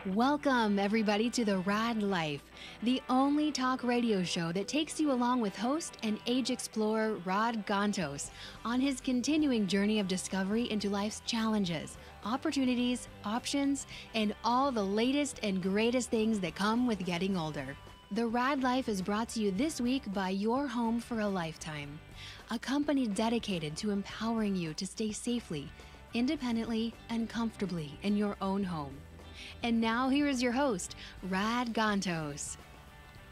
Welcome, everybody, to the Raad Life, the only talk radio show that takes you along with host and age explorer Rod Gantos on his continuing journey of discovery into life's challenges, opportunities, options, and all the latest and greatest things that come with getting older. The Raad Life is brought to you this week by Your Home for a Lifetime, a company dedicated to empowering you to stay safely, independently, and comfortably in your own home. And now here is your host, Rad Gantos.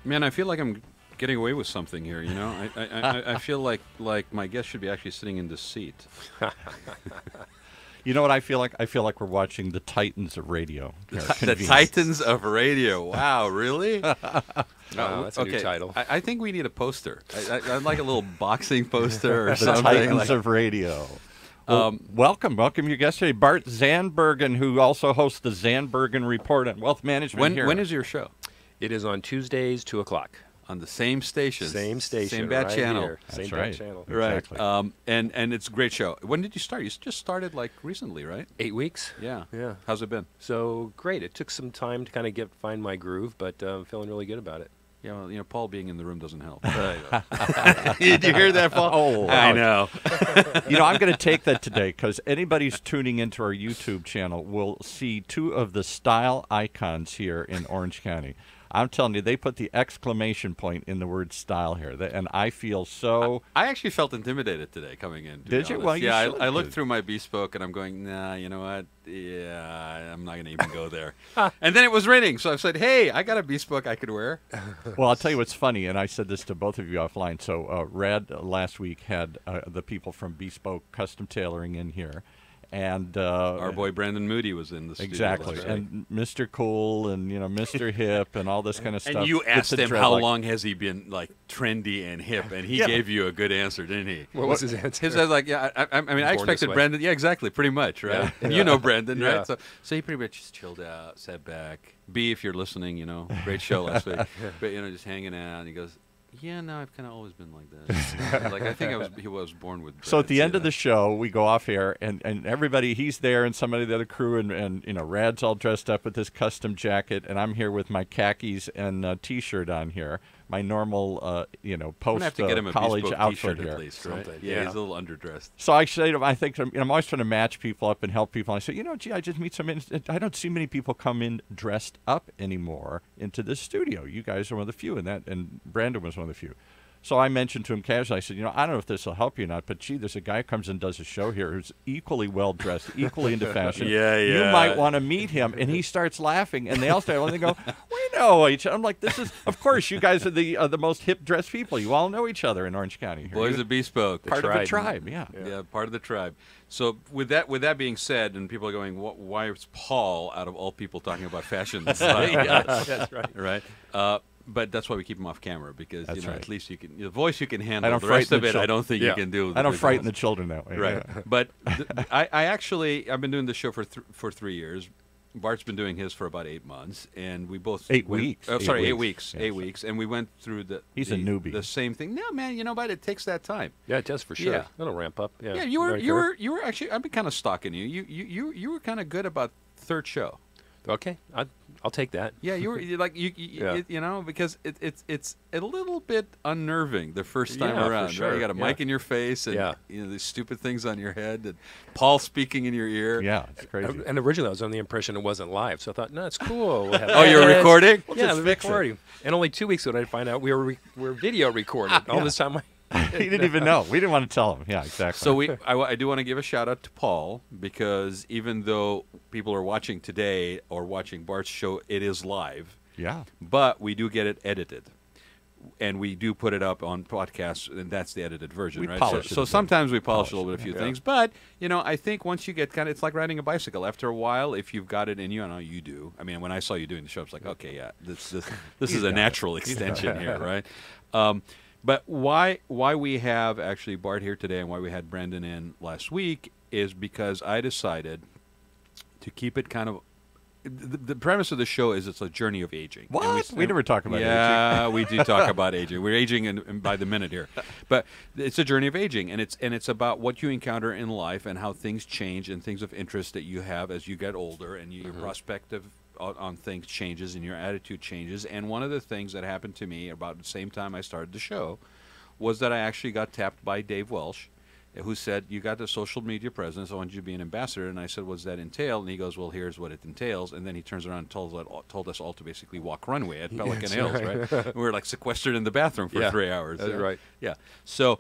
Man, I feel like I'm getting away with something here, you know? I feel like my guest should be actually sitting in this seat. You know what I feel like? I feel like we're watching the Titans of radio. The Titans of radio. Wow, really? That's a new title. I think we need a poster. I'd like a little boxing poster or The something. Titans of radio. Well, welcome your guest today, Bart Zandbergen, who also hosts the Zandbergen Report on Wealth Management here. When is your show? It is on Tuesdays, 2 o'clock. On the same station. Same station. Same bad right channel. Here. That's Same right. bad channel. Right. Exactly. And it's a great show. When did you start? You just started like recently, right? 8 weeks. Yeah. Yeah. How's it been? So great. It took some time to kind of find my groove, but I'm feeling really good about it. Yeah, well, you know, Paul being in the room doesn't help. I Did you hear that, Paul? Oh, wow. I know. You know, I'm going to take that today because anybody's tuning into our YouTube channel will see two of the style icons here in Orange County. I'm telling you, they put the exclamation point in the word style here, and I feel so... I actually felt intimidated today coming in. to Did be you? honest. Well, you yeah, should I looked be. through my bespoke, and I'm going, nah, you know what? Yeah, I'm not going to even go there. And then it was raining, so I said, hey, I got a bespoke I could wear. Well, I'll tell you what's funny, and I said this to both of you offline. So Rad last week had the people from Bespoke Custom Tailoring in here. And Our boy Brandon Moody was in the studio. exactly, last week. and Mr. Cool and Mr. Hip and all this kind of stuff. And you with asked the him how dreadlock. long has he been like trendy and hip, and he Yeah. gave you a good answer, didn't he? What was his answer? His was like, yeah, I mean, I Born this expected way. Brandon. Yeah, exactly, pretty much, right? Yeah. And you know Brandon, Yeah. right? So he pretty much just chilled out, sat back. B, if you're listening, great show last week, but just hanging out. And he goes, yeah, no, I've kind of always been like this. Like I think he was born with. So at the end of dreads, the show, we go off air, and everybody, he's there, and somebody of the other crew, and Rad's all dressed up with his custom jacket, and I'm here with my khakis and T-shirt on here, my normal, I'm gonna post have to get him a college bespoke outfit T-shirt here. at least, right? Something, Yeah, yeah. he's a little underdressed. So I say to him, I think to him, I'm always trying to match people up and help people. I say, gee, I just meet I don't see many people come in dressed up anymore into this studio. You guys are one of the few, and Brandon was one of the few. So I mentioned to him casually, I said, I don't know if this will help you or not, but gee, there's a guy who comes and does a show here who's equally well-dressed, equally into fashion. Yeah. You might want to meet him. And he starts laughing, and they all start laughing. They go, we know each other. I'm like, this is, of course, you guys are the most hip-dressed people. You all know each other in Orange County. Here. Boys You're of Bespoke. part of a tribe. tribe, yeah. Yeah, part of the tribe. So with that being said, and people are going, why is Paul out of all people talking about fashion and style? Yes, that's right. Right. But that's why we keep him off camera because That's right. at least you can the voice you can handle. I don't The rest frighten of the it, I don't think Yeah. you can do. I don't with frighten the voice. children that way. Right. Yeah. But I've been doing this show for 3 years. Bart's been doing his for about 8 months, and we both 8 went- weeks. Oh, 8 sorry, 8 weeks. weeks. Yeah, 8 sorry. weeks, and we went through He's a newbie. The same thing. No, man, but it takes that time. Yeah, it does for sure. Yeah. It'll ramp up. Yeah. Yeah, you were actually. I've been kind of stalking you. You were kind of good about third show. Okay. I'll take that. Yeah, you were like Yeah. because it's a little bit unnerving the first time Yeah, for around. sure. Right? You got a mic Yeah. in your face and Yeah. these stupid things on your head and Paul speaking in your ear. Yeah, it's crazy. And originally I was under the impression it wasn't live, so I thought, no, it's cool. We'll have Oh, you're ads. recording? We'll Yeah, just we're fix it. recording. And only 2 weeks ago did I find out we were video recorded. All this time He didn't even know. We didn't want to tell him. Yeah, exactly. So I do want to give a shout out to Paul because even though people are watching today or watching Bart's show, it is live. yeah. But we do get it edited. And we do put it up on podcasts, and that's the edited version, We right? polish it So a bit. sometimes we polish Polish a little bit, a few yeah. things. But, I think once you get it's like riding a bicycle. After a while, if you've got it in you, I know you do. I mean, when I saw you doing the show, I was like, okay, yeah, this is a natural extension here, right? But why we have actually Bart here today and why we had Brandon in last week is because I decided to keep it kind of the premise of the show is it's a journey of aging. And What? We never talk about aging. Yeah, we do talk about aging. We're aging in by the minute here, but it's a journey of aging, and it's about what you encounter in life and how things change and things of interest that you have as you get older and your prospective on things changes and your attitude changes. And one of the things that happened to me about the same time I started the show was that I actually got tapped by Dave Welsh, who said, you got the social media presence, I want you to be an ambassador. And I said, what does that entail? And he goes, well, here's what it entails. And then he turns around and told us all to basically walk runway at Pelican Hills, right? And we were like sequestered in the bathroom for 3 hours. That's right. Yeah. So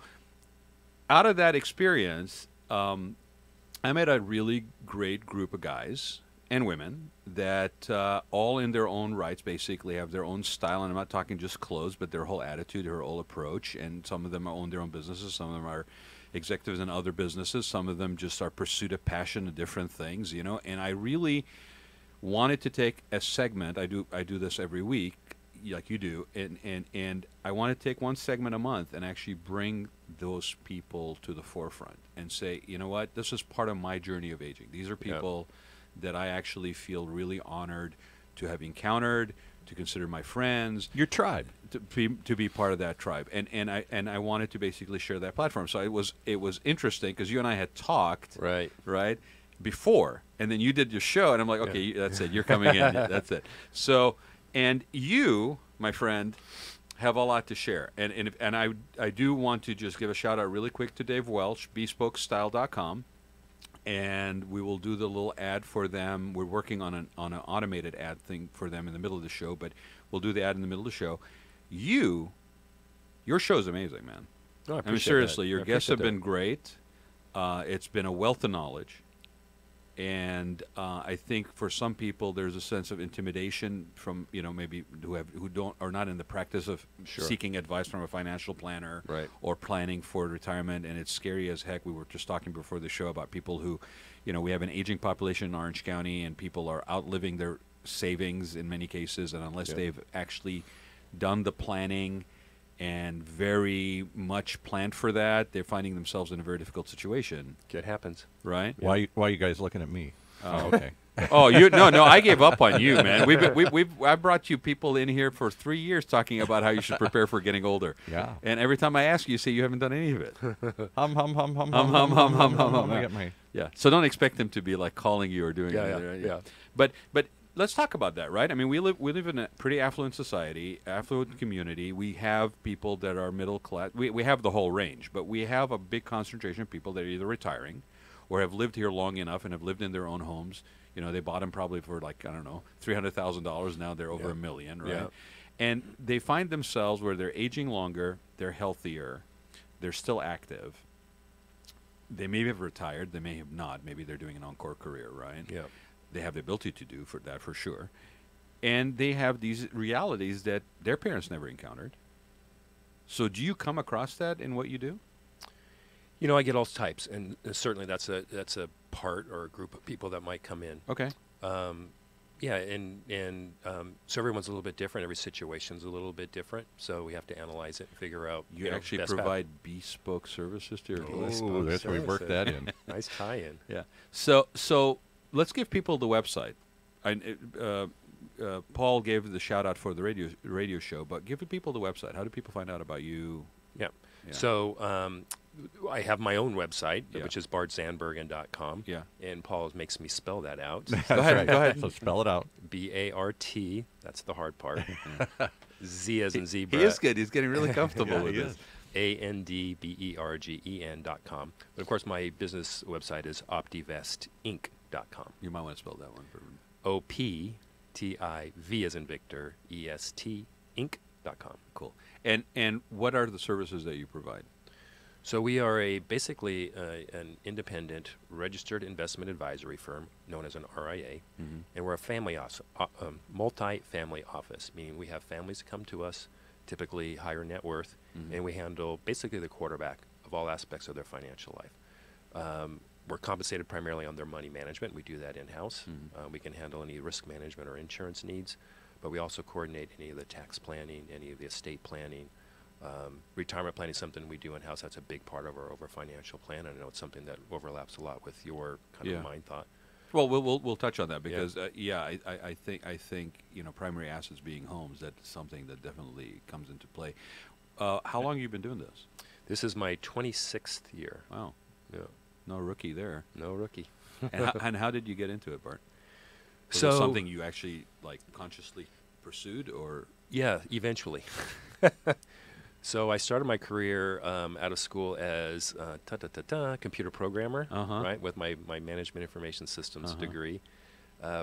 out of that experience, I met a really great group of guys and women that all in their own rights basically have their own style. And I'm not talking just clothes, but their whole attitude, their whole approach. And some of them own their own businesses. Some of them are executives in other businesses. Some of them just are pursuit of passion and different things, you know. And I really wanted to take a segment. I do this every week, like you do, and I want to take one segment a month and actually bring those people to the forefront and say, you know what, this is part of my journey of aging. These are people that I actually feel really honored to have encountered, to consider my friends, Your tribe. to be part of that tribe, and I wanted to basically share that platform. So it was interesting because you and I had talked right before, and then you did your show, and I'm like, okay, that's it, you're coming in, that's it. So, and you, my friend, have a lot to share, and I do want to just give a shout out really quick to Dave Welch, bespokestyle.com. And we will do the little ad for them. We're working on an automated ad thing for them in the middle of the show, but we'll do the ad in the middle of the show. Your show's amazing, man. Oh, I mean, seriously, your guests have been great. It's been a wealth of knowledge. And I think for some people there's a sense of intimidation from, you know, maybe who are not in the practice of seeking advice from a financial planner or planning for retirement, and it's scary as heck. We were just talking before the show about people who, you know, we have an aging population in Orange County, and people are outliving their savings in many cases, and unless they've actually done the planning and very much planned for that, they're finding themselves in a very difficult situation. It happens. Right? Why are you guys looking at me? Oh, okay. Oh, no, I gave up on you, man. I brought you people in here for 3 years talking about how you should prepare for getting older. Yeah. And every time I ask you, you say you haven't done any of it. Hum, hum, hum, hum, Hum, hum, hum, hum, hum, hum. I got my... Yeah. So don't expect them to be like calling you or doing anything. Right? Yeah. But let's talk about that, right? I mean, we live in a pretty affluent society, affluent community. We have people that are middle class. We have the whole range, but we have a big concentration of people that are either retiring or have lived here long enough and have lived in their own homes. You know, they bought them probably for like, I don't know, $300,000. Now they're over $1 million, right? Yeah. And they find themselves where they're aging longer, they're healthier, they're still active. They may have retired, they may have not. Maybe they're doing an encore career, right? Yeah. They have the ability to do for that for sure. And they have these realities that their parents never encountered. So do you come across that in what you do? You know, I get all types, and certainly that's a part or a group of people that might come in. Okay. Yeah, and so everyone's a little bit different. Every situation's a little bit different. So we have to analyze it and figure out. You actually provide bespoke services to your clients. Oh, that's where we work that in. Nice tie-in. Yeah. So let's give people the website. Paul gave the shout out for the radio show, but give the people the website. How do people find out about you? Yeah. So I have my own website, which is bartzandbergen.com. Yeah. And Paul makes me spell that out. Go ahead. So spell it out. B-A-R-T. That's the hard part. Z as in zebra. He is good. He's getting really comfortable with this. ANDBERGEN.com. But of course, my business website is optivestinc.com. You might want to spell that one for me. O-P-T-I-V as in Victor, E-S-T, Inc.com. Cool. And what are the services that you provide? So we are basically an independent registered investment advisory firm known as an RIA, and we're a multi-family office, meaning we have families come to us, typically higher net worth, and we handle basically the quarterback of all aspects of their financial life. We're compensated primarily on their money management. We do that in-house. We can handle any risk management or insurance needs, but we also coordinate any of the tax planning, any of the estate planning. Retirement planning is something we do in-house. That's a big part of our financial plan, and I know it's something that overlaps a lot with your kind of mind thought. Well, we'll touch on that because I think you know, primary assets being homes, that's something that definitely comes into play. How long have you been doing this? This is my 26th year. Wow. Yeah. No rookie there. No rookie. And how did you get into it, Bart? Was So it something you actually like consciously pursued, or yeah, eventually. So I started my career out of school as computer programmer, right, with my management information systems degree.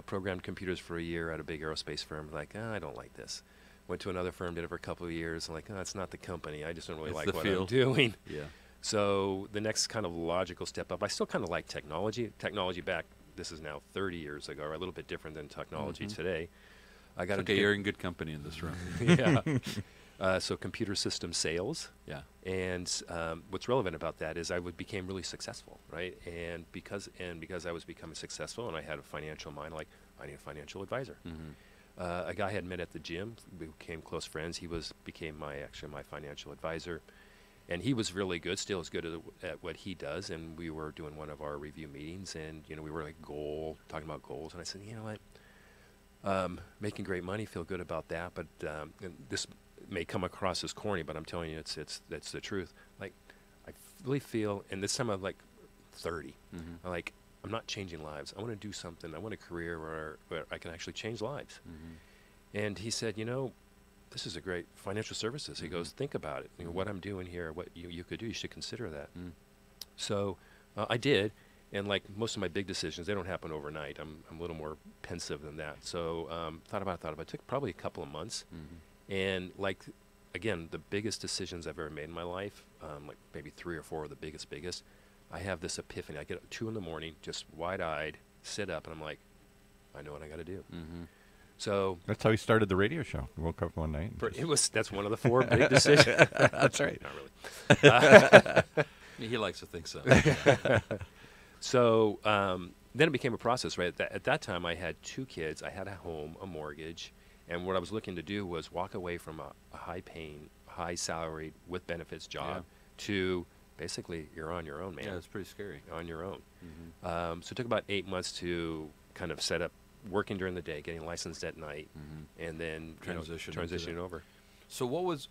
Programmed computers for a year at a big aerospace firm. Like, I don't like this. Went to another firm, did it for a couple of years. Like, it's not the company. I just don't really like what I'm doing. Yeah. So the next kind of logical step up, I still kind of like technology. Technology back, this is now 30 years ago, or a little bit different than technology today. I got okay, you're in good company in this room. Yeah. So computer system sales. Yeah. And what's relevant about that is I became really successful, right? And because I was becoming successful and I had a financial mind, like, I need a financial advisor. A guy I had met at the gym. We became close friends. He became my financial advisor. And he was really good, still as good at what he does. And we were doing one of our review meetings, and we were like talking about goals. And I said, you know what, making great money, feel good about that. But and this may come across as corny, but I'm telling you, that's the truth. Like, I really feel, and this time I'm like 30. I'm like, I'm not changing lives. I want to do something. I want a career where I can actually change lives. And he said, this is a great financial services. He goes, think about it. What I'm doing here, what you could do, you should consider that. So I did. And like most of my big decisions, they don't happen overnight. I'm a little more pensive than that. So thought about it. It took probably a couple of months. And like, again, the biggest decisions I've ever made in my life, like maybe 3 or 4 of the biggest, I have this epiphany. I get up at 2 in the morning, just wide-eyed, sit up, and I'm like, I know what I got to do. So that's how he started the radio show. He woke up one night. That's one of the 4 big decisions. That's right. Not really. He likes to think so. So then it became a process, right? At that time, I had 2 kids. I had a home, a mortgage, and what I was looking to do was walk away from a high-paying, high-salaried, with benefits job to basically you're on your own, man. Yeah, it's pretty scary. On your own. So it took about 8 months to kind of set up working during the day, getting licensed at night, and then transitioning over. So what was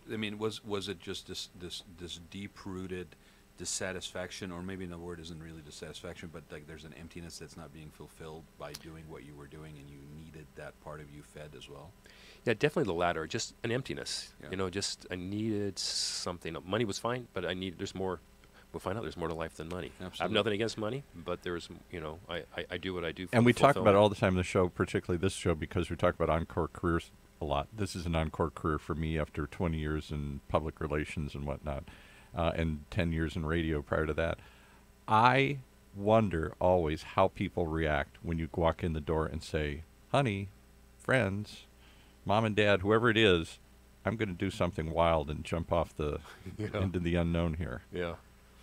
it just this deep-rooted dissatisfaction, or maybe the word isn't really dissatisfaction, but like there's an emptiness that's not being fulfilled by doing what you were doing, and you needed that part of you fed as well? Yeah, definitely the latter. Just an emptiness. Just I needed something. Money was fine, but there's more. We'll find out there's more to life than money. Absolutely. I have nothing against money, but there's, I do what I do for And we talk fulfillment. about it all the time in the show, particularly this show, because we talk about encore careers a lot. This is an encore career for me after 20 years in public relations and whatnot, and 10 years in radio prior to that. I wonder always how people react when you walk in the door and say, honey, friends, mom and dad, whoever it is, I'm going to do something wild and jump off into the unknown here. Yeah.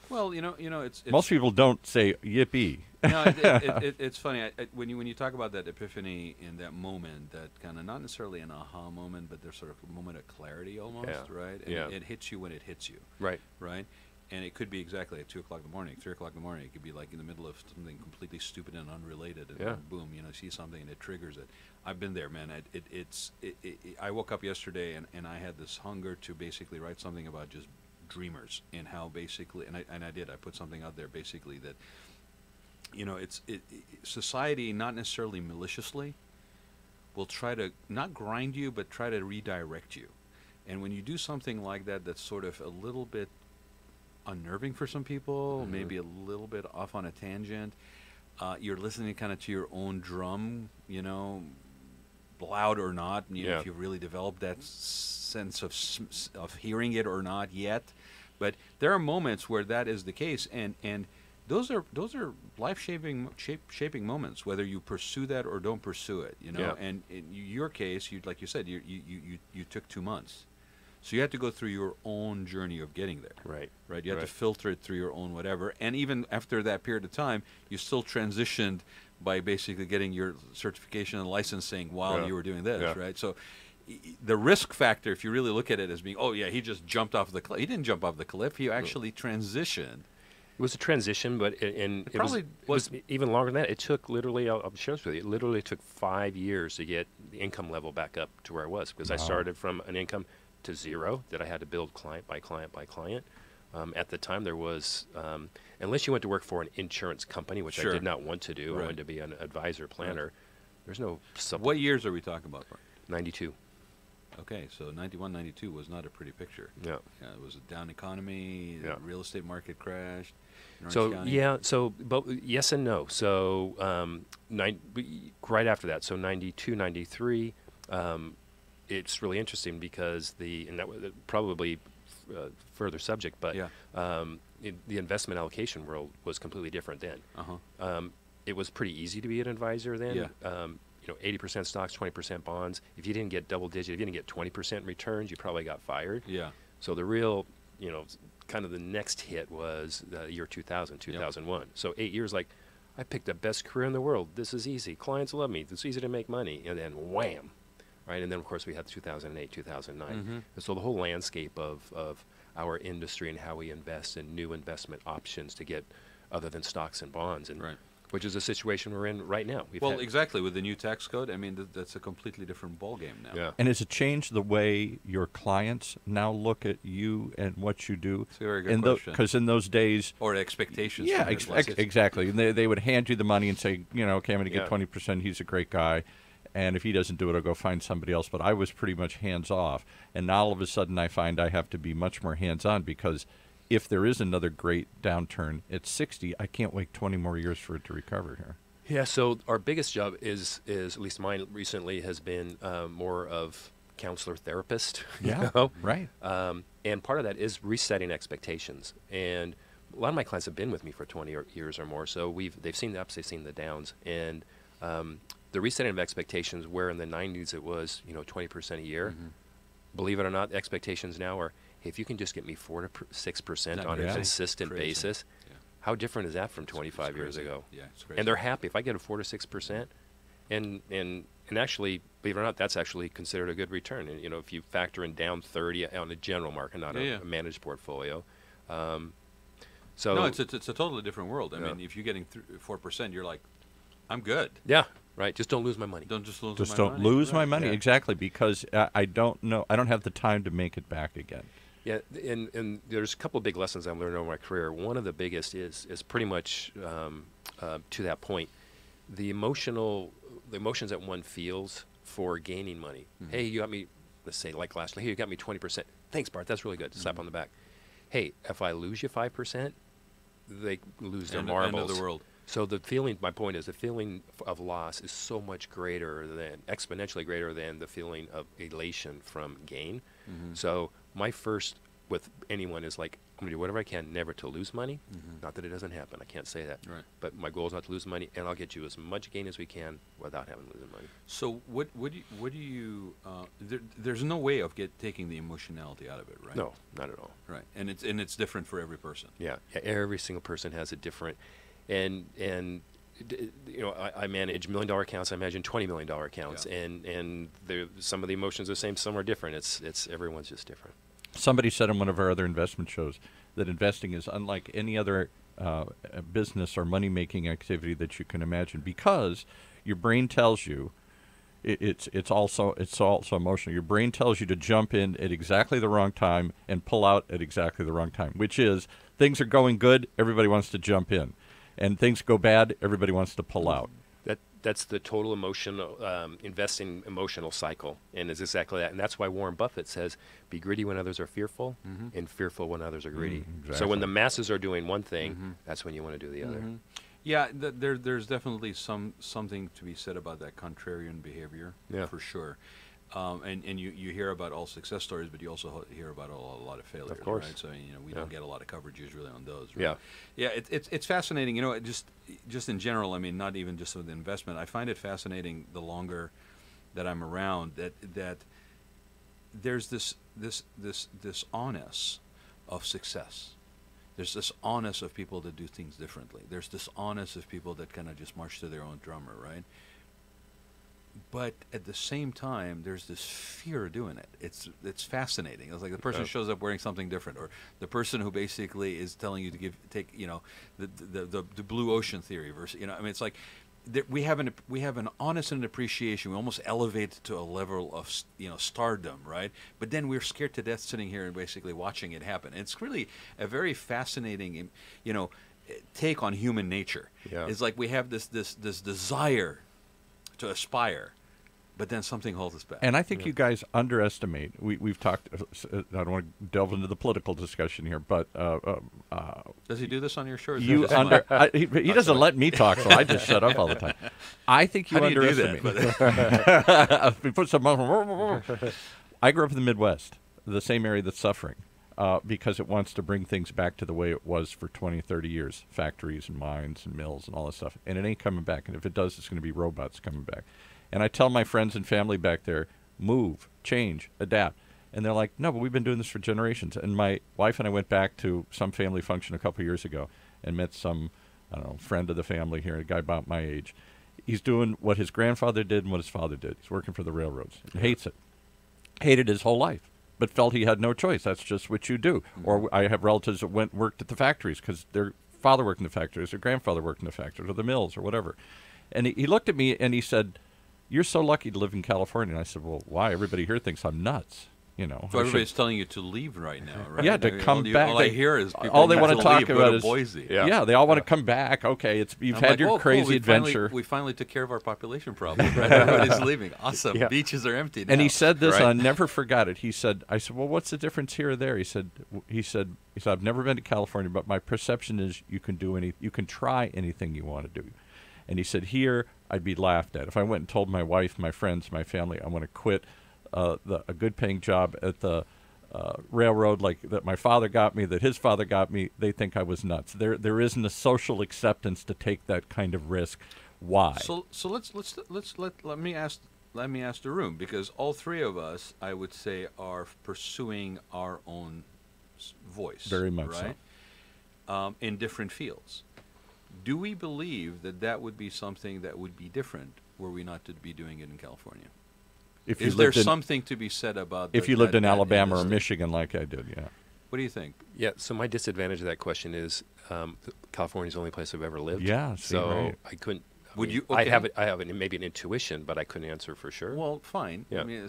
Well, it's most people don't say yippee. No, it's funny when you talk about that epiphany in that moment, that kind of not necessarily an aha moment, but there's sort of a moment of clarity almost, right? And it hits you when it hits you, right? And it could be exactly at 2 o'clock in the morning, 3 o'clock in the morning. It could be like in the middle of something completely stupid and unrelated, and boom, see something and it triggers it. I've been there, man. I woke up yesterday and I had this hunger to basically write something about just dreamers, and how basically, and I did. I put something out there basically that, society, not necessarily maliciously, will try to not grind you, but try to redirect you. And when you do something like that, that's sort of a little bit unnerving for some people, maybe a little bit off on a tangent, you're listening kind of to your own drum, loud or not, if you really develop that sense of hearing it or not yet. But there are moments where that is the case, and those are life-shaping moments, whether you pursue that or don't pursue it. And in your case, like you said, you took 2 months, so you had to go through your own journey of getting there. Right. You had to filter it through your own whatever, and even after that period of time, you still transitioned by basically getting your certification and licensing while you were doing this, right? So the risk factor, if you really look at it as being, he just jumped off the cliff. He didn't jump off the cliff. He actually transitioned. It was a transition, but it was even longer than that. It took literally, I'll be honest with you, it literally took 5 years to get the income level back up to where I was, because I started from an income to 0 that I had to build client by client by client. At the time, there was, unless you went to work for an insurance company, which I did not want to do, I wanted to be an advisor planner. There's no What years are we talking about, Bart? 92. Okay, so 91, 92 was not a pretty picture. Yeah. It was a down economy. Yeah. The real estate market crashed. in Orange So County. yeah, so but yes and no. So right after that, so 92, 93, it's really interesting because and that was probably further subject, but Yeah. the investment allocation world was completely different then. Uh-huh. It was pretty easy to be an advisor then. Yeah. 80% stocks, 20% bonds. If you didn't get double digit, if you didn't get 20% returns, you probably got fired. Yeah. So the real, kind of the next hit was the year 2000, 2001. So 8 years, like, I picked the best career in the world. This is easy. Clients love me. It's easy to make money. And then wham, right? And then, of course, we had 2008, 2009. Mm-hmm. And so the whole landscape of our industry and how we invest in new investment options to get other than stocks and bonds, and Right. which is the situation we're in right now. Well, exactly. With the new tax code, I mean, that's a completely different ballgame now. Yeah. And has it changed the way your clients now look at you and what you do? It's a very good question. Because in those days, Or expectations. yeah, from your clients. exactly. And they would hand you the money and say, okay, I'm going to get Yeah. 20%. He's a great guy. And if he doesn't do it, I'll go find somebody else. But I was pretty much hands off. And now all of a sudden I find I have to be much more hands on, because if there is another great downturn at 60, I can't wait 20 more years for it to recover here. Yeah, so our biggest job is at least mine recently, has been more of counselor therapist. Right. And part of that is resetting expectations. And a lot of my clients have been with me for 20 years or more, so they've seen the ups, they've seen the downs, and the resetting of expectations, where in the 90s it was 20% a year. Mm-hmm. Believe it or not, expectations now are, hey, if you can just get me 4 to 6% on a crazy? consistent Crazy. basis. Yeah. How different is that from 25 years crazy. ago? Yeah, it's crazy. And they're happy if I get a 4 to 6%, and actually, believe it or not, that's actually considered a good return. And if you factor in down 30 on the general market, not Yeah, yeah. a managed portfolio. No, it's a totally different world. I Yeah. mean, if you're getting 4%, you're like, I'm good. Yeah, right. Just don't lose my money. Don't just lose Just my don't money. lose Right. my money. Yeah. Exactly, because I don't know. I don't have the time to make it back again. Yeah, and there's a couple of big lessons I've learned over my career. One of the biggest is pretty much to that point, the emotions that one feels for gaining money. Mm-hmm. Hey, you got me. Let's say like last night. Hey, you got me 20%. Thanks, Bart. That's really good. Slap on the back. Hey, if I lose you 5%, they lose their marbles. End of the world. So the feeling, my point is, the feeling of loss is so much greater exponentially greater than the feeling of elation from gain. Mm-hmm. So my first with anyone is like, I'm going to do whatever I can never to lose money. Mm-hmm. Not that it doesn't happen. I can't say that. Right. But my goal is not to lose money, and I'll get you as much gain as we can without having to lose money. So what do you there's no way of taking the emotionality out of it, right? No, not at all. Right. And it's different for every person. Yeah, every single person has a different, and I manage $1 million accounts. I imagine $20 million accounts, Yeah. and some of the emotions are the same, some are different. It's everyone's just different. Somebody said on one of our other investment shows that investing is unlike any other business or money-making activity that you can imagine, because your brain tells you it's also emotional. Your brain tells you to jump in at exactly the wrong time and pull out at exactly the wrong time, which is things are going good, everybody wants to jump in, and things go bad, everybody wants to pull out. That's the total emotional investing emotional cycle, and it's exactly that. And that's why Warren Buffett says, "Be greedy when others are fearful, and fearful when others are greedy." So when the masses are doing one thing, that's when you want to do the other. Yeah, there's definitely something to be said about that contrarian behavior, Yeah. for sure. And you hear about all success stories, but you also hear about a lot of failures. Of course. Right? So we Yeah. don't get a lot of coverage usually on those. Right? Yeah. Yeah, it's fascinating. Just in general. I mean, not even just with investment. I find it fascinating the longer that I'm around that there's this onus of success. There's this onus of people that do things differently. There's this onus of people that kind of just march to their own drummer, right? But at the same time, there's this fear of doing it. It's fascinating. It's like the person shows up wearing something different, or the person who basically is telling you to take the blue ocean theory versus I mean, it's like we have an honest and appreciation. We almost elevate it to a level of stardom, right? But then we're scared to death sitting here and basically watching it happen. It's really a very fascinating take on human nature. Yeah. It's like we have this desire to aspire, but then something holds us back. And I think you guys underestimate. We've talked. I don't want to delve into the political discussion here, but does he do this on your show? He doesn't let me talk, so I just shut up all the time. I think you How do you do underestimate. that? We put some. I grew up in the Midwest, the same area that's suffering, because it wants to bring things back to the way it was for 20, 30 years, factories and mines and mills and all this stuff. And it ain't coming back. And if it does, it's going to be robots coming back. And I tell my friends and family back there, move, change, adapt. And they're like, no, but we've been doing this for generations. And my wife and I went back to some family function a couple of years ago and met some, I don't know, friend of the family here, a guy about my age. He's doing what his grandfather did and what his father did. He's working for the railroads. He hates it. Hated his whole life, but felt he had no choice. That's just what you do. Mm-hmm. Or I have relatives that worked at the factories because their father worked in the factories, their grandfather worked in the factories, or the mills, or whatever. And he looked at me and he said, "You're so lucky to live in California." And I said, "Well, why? Everybody here thinks I'm nuts." You know, so everybody's telling you to leave right now, right? Yeah, to come back. All I hear is people all they want to talk leave, about go to is Boise. Yeah, they all want to come back. Okay, you've had your crazy adventure. We finally took care of our population problem. Right? Everybody's leaving. Awesome. Yeah. Beaches are empty now. And he said this, and I never forgot it. He said, "I said, well, what's the difference here or there?" He said, "I've never been to California, but my perception is you can try anything you want to do." And he said, "Here, I'd be laughed at. If I went and told my wife, my friends, my family, I want to quit a good-paying job at the railroad like that my father got me, that his father got me, they think I was nuts. There isn't a social acceptance to take that kind of risk. Why?" So let me ask the room, because all three of us, I would say, are pursuing our own voice. Very much right? So. In different fields. Do we believe that would be something that would be different were we not to be doing it in California? Is there something to be said about if you lived in Alabama or Michigan like I did? Yeah. What do you think? Yeah. So my disadvantage of that question is California's the only place I've ever lived. Yeah. So right. I couldn't. Would you? Okay. I have maybe an intuition, but I couldn't answer for sure. Well, fine. Yeah. I mean,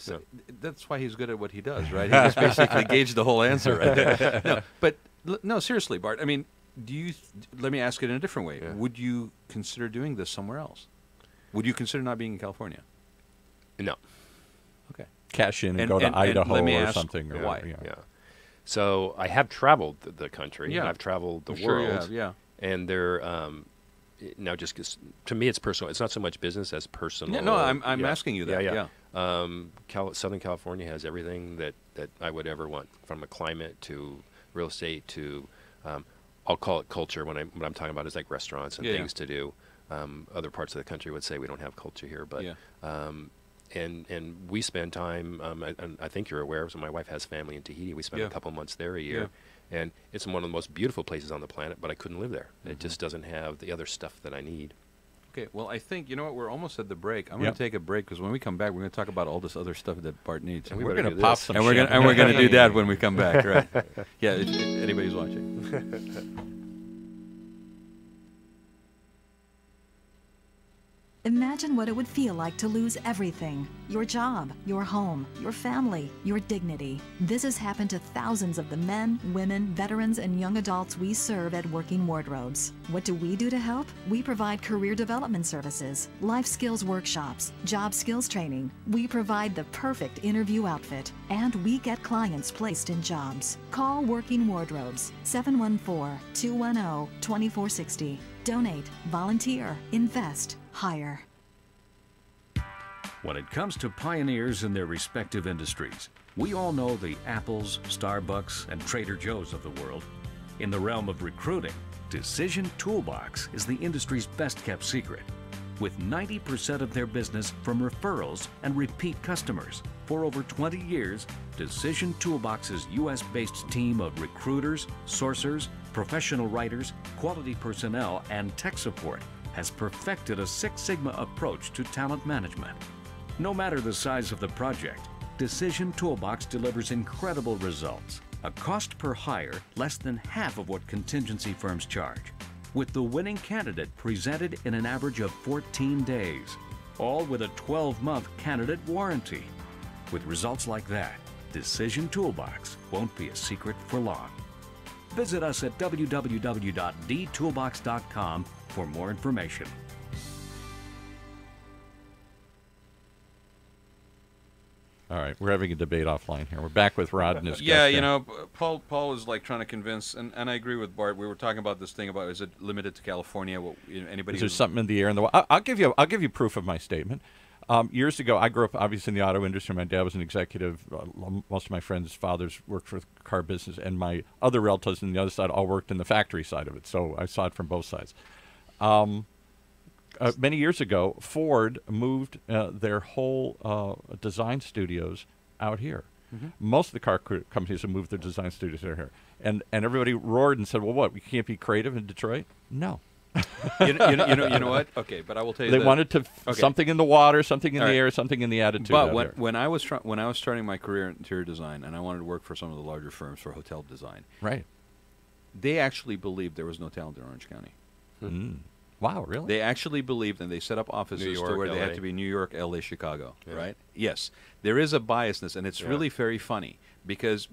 that's why he's good at what he does, right? He just basically gauged the whole answer right there. No, but no, seriously, Bart. I mean, let me ask it in a different way. Yeah. Would you consider doing this somewhere else? Would you consider not being in California? No. Okay. Cash in and go to Idaho or something. Or why? Yeah. So I have traveled the country. Yeah. I've traveled the world. Sure you have, yeah. And they're now just to me it's personal. It's not so much business as personal. Yeah, no, I'm asking you that. Yeah. Southern California has everything that I would ever want, from a climate to real estate to I'll call it culture. What I'm talking about is like restaurants and things to do. Other parts of the country would say we don't have culture here, but and we spend time. I think you're aware. So my wife has family in Tahiti. We spend a couple months there a year, and it's one of the most beautiful places on the planet. But I couldn't live there. It just doesn't have the other stuff that I need. Okay, well, I think, you know what, we're almost at the break. I'm going to take a break, because when we come back, we're going to talk about all this other stuff that Bart needs. And we're going to pop some shit. And we're going to do that when we come back, right? Yeah, if anybody's watching. Imagine what it would feel like to lose everything. Your job, your home, your family, your dignity. This has happened to thousands of the men, women, veterans, and young adults we serve at Working Wardrobes. What do we do to help? We provide career development services, life skills workshops, job skills training. We provide the perfect interview outfit, and we get clients placed in jobs. Call Working Wardrobes, 714-210-2460. Donate, volunteer, invest, hire. When it comes to pioneers in their respective industries, we all know the Apples, Starbucks, and Trader Joe's of the world. In the realm of recruiting, Decision Toolbox is the industry's best-kept secret, with 90% of their business from referrals and repeat customers. For over 20 years, Decision Toolbox's U.S.-based team of recruiters, sourcers, professional writers, quality personnel, and tech support has perfected a Six Sigma approach to talent management. No matter the size of the project, Decision Toolbox delivers incredible results. A cost per hire less than half of what contingency firms charge, with the winning candidate presented in an average of 14 days, all with a 12-month candidate warranty. With results like that, Decision Toolbox won't be a secret for long. Visit us at www.dtoolbox.com for more information. All right, we're having a debate offline here. We're back with Rod and his Yeah, guest you here. know, Paul was like trying to convince, and I agree with Bart. We were talking about this thing about, is it limited to California? What, anybody? Is there something in the air? I'll give you proof of my statement. Years ago, I grew up obviously in the auto industry. My dad was an executive. Most of my friends' fathers worked for the car business, and my other relatives on the other side all worked in the factory side of it. So I saw it from both sides. Many years ago, Ford moved their whole design studios out here. Mm-hmm. Most of the car companies have moved their design studios out here. And everybody roared and said, well, what, we can't be creative in Detroit? No. you know what? Okay, but I will tell you they wanted to something in the water, something in the air, something in the attitude. But when I was starting my career in interior design, and I wanted to work for some of the larger firms for hotel design, right, they actually believed there was no talent in Orange County. Mm. Wow, really? They actually believed, and they set up offices to where they had to be New York, L.A., Chicago, right? Yes. There is a biasness, and it's really very funny because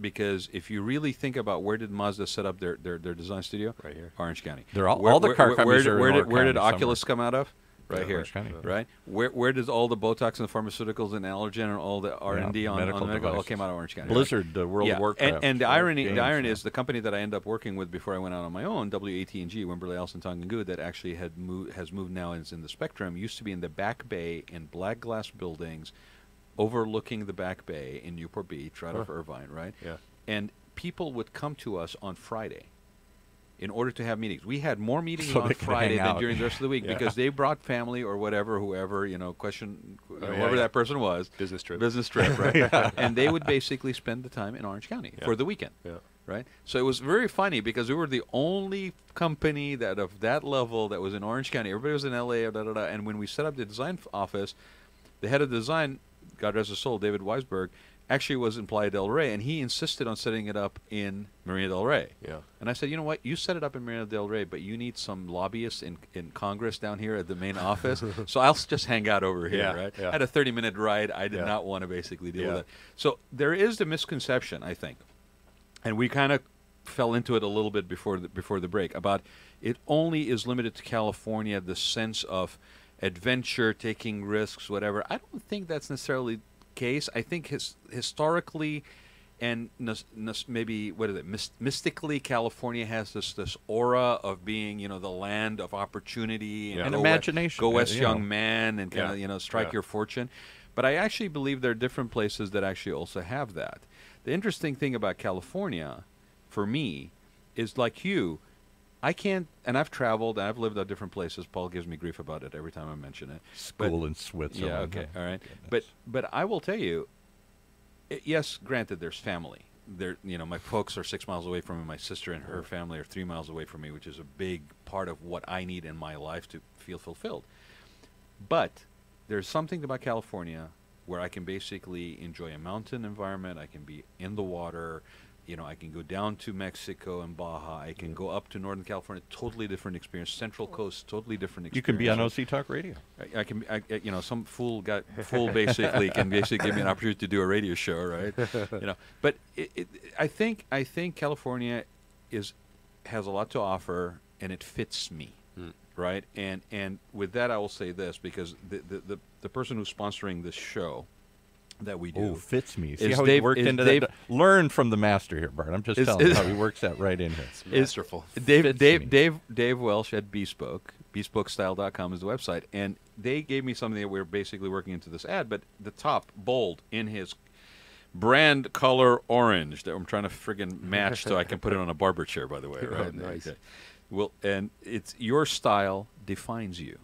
if you really think about where did Mazda set up their design studio? Right here. Orange County. They're all the car companies where did Oculus come out of? Right here, County. Right? Where does all the Botox and the pharmaceuticals and allergen and all the R&D on medical all came out of Orange County? Blizzard, the World of Warcraft. And the irony is the company that I ended up working with before I went out on my own, WAT&G, Wimberley, Allison, Tongan, that actually has moved now and is in the Spectrum, used to be in the Back Bay in black glass buildings overlooking the Back Bay in Newport Beach, right off Irvine, right? Yeah. And people would come to us on Friday in order to have meetings. We had more meetings on Friday than during the rest of the week because they brought family or whatever, whoever, whoever that person was. Business trip, right? And they would basically spend the time in Orange County for the weekend, right? So it was very funny because we were the only company that of that level that was in Orange County. Everybody was in L.A., and when we set up the design office, the head of design, God rest his soul, David Weisberg, actually was in Playa del Rey, and he insisted on setting it up in Marina del Rey. Yeah. And I said, you know what, you set it up in Marina del Rey, but you need some lobbyists in Congress down here at the main office, so I'll just hang out over here, right? Yeah. I had a 30-minute ride. I did not want to basically deal with it. So there is the misconception, I think, and we kind of fell into it a little bit before the break, about it only is limited to California, the sense of adventure, taking risks, whatever. I don't think that's necessarily case. I think historically and maybe mystically, California has this aura of being the land of opportunity and imagination. Go west, young man, and kind of strike your fortune. But I actually believe there are different places that actually also have that. The interesting thing about California, for me, is like you. I can't, and I've traveled, and I've lived at different places. Paul gives me grief about it every time I mention it. School in Switzerland. Yeah, okay, all right. But I will tell you, yes, granted, there's family. My folks are 6 miles away from me. My sister and her family are 3 miles away from me, which is a big part of what I need in my life to feel fulfilled. But there's something about California where I can basically enjoy a mountain environment. I can be in the water. I can go down to Mexico and Baja. I can go up to Northern California, totally different experience. Central Coast, totally different experience. You can be on OC Talk Radio. I can, some fool basically can give me an opportunity to do a radio show, right? But I think California has a lot to offer, and it fits me, right? And with that, I will say this, because the person who's sponsoring this show that we do fits me. See how he worked into that. Learn from the master here, Bart. I'm just telling you how he works that right in here. It's masterful. Dave Welsh at Bespoke. BespokeStyle.com is the website, and they gave me something that we're basically working into this ad. But the top bold in his brand color orange that I'm trying to friggin' match so I can put it on a barber chair. By the way, right? Nice. Okay. Well, and it's your style defines you.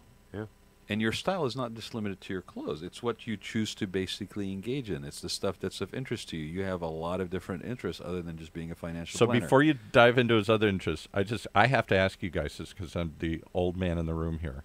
And your style is not just limited to your clothes. It's what you choose to basically engage in. It's the stuff that's of interest to you. You have a lot of different interests other than just being a financial planner. So before you dive into his other interests, I have to ask you guys this because I'm the old man in the room here.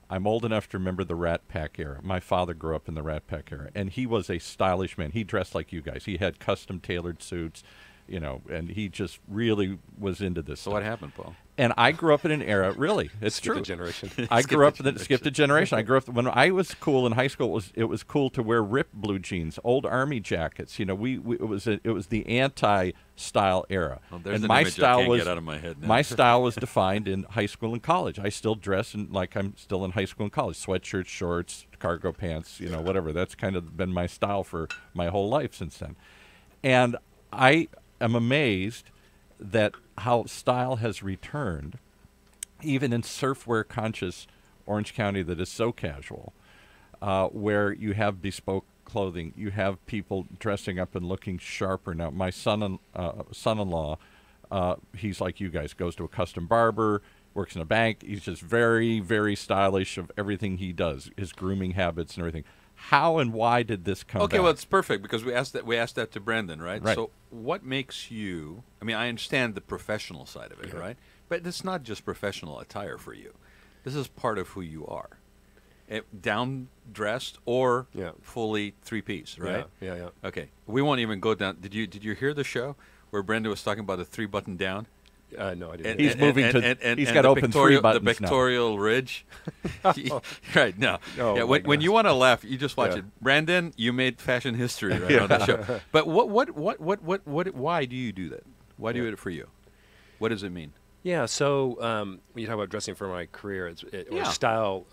I'm old enough to remember the Rat Pack era. My father grew up in the Rat Pack era, and he was a stylish man. He dressed like you guys. He had custom tailored suits. you know, and he just really was into this So stuff. what happened, Paul? And I grew up in an era, really, it's Skip true. a generation. I grew up skipped a generation. I grew up when I was cool in high school. It was cool to wear ripped blue jeans, old army jackets. You know, it was the anti-style era. Well, there's and an my image I style can't was get out of my head now. my style was defined in high school and college. I still dress like I'm still in high school and college: sweatshirts, shorts, cargo pants, you know, whatever. That's kind of been my style for my whole life since then. And I am amazed that how style has returned, even in surfwear conscious Orange County that is so casual, where you have bespoke clothing, you have people dressing up and looking sharper. Now, my son-in-law, he's like you guys, goes to a custom barber, works in a bank. He's just very, very stylish of everything he does, his grooming habits and everything. How and why did this come Okay, back? well, it's perfect because we asked that to Brandon, right? Right. So what makes you, I mean, I understand the professional side of it, right? But it's not just professional attire for you. This is part of who you are. Down dressed or fully three-piece, right? Yeah. Okay. We won't even go down. Did you hear the show where Brandon was talking about the three-button down? No, I didn't. He's moving to. He's got open three buttons the pectoral ridge. Right, no. Oh, Yeah, my when you want to laugh, you just watch Yeah. it. Brandon, you made fashion history right on the show. But why do you do that? Why do you do it for you? What does it mean? Yeah, so when you talk about dressing for my career, or style.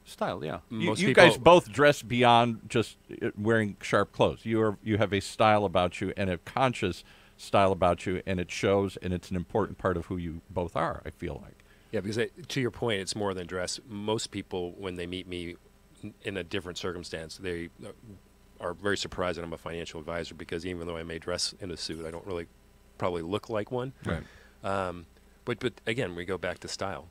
Style, yeah. Most You people, guys both dress beyond just wearing sharp clothes. You have a style about you and a conscious style about you, and it shows, and it's an important part of who you both are, I feel like. Yeah, because to your point, it's more than dress. Most people, when they meet me in a different circumstance, they are very surprised that I'm a financial advisor, because even though I may dress in a suit, I don't really probably look like one. Right. But again, we go back to style.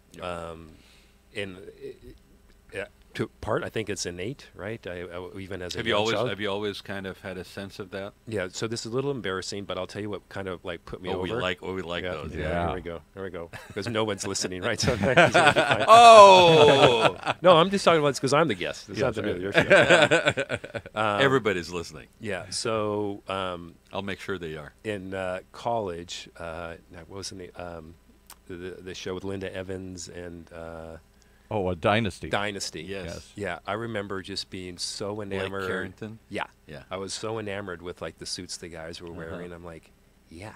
To part, I think it's innate, right? I even as a young child. Have you always kind of had a sense of that? Yeah. So this is a little embarrassing, but I'll tell you what kind of like put me over. We like those. Yeah. Here we go. Because no one's listening, right? So Oh, no, I'm just talking about this because I'm the guest. It's not the middle of your show. everybody's listening. Yeah. So I'll make sure they are. in college, what was the name? The show with Linda Evans and A Dynasty. Dynasty. Yes. Yeah, I remember just being so enamored. Blake Carrington? Yeah. Yeah. I was so enamored with like the suits the guys were wearing. I'm like, yeah.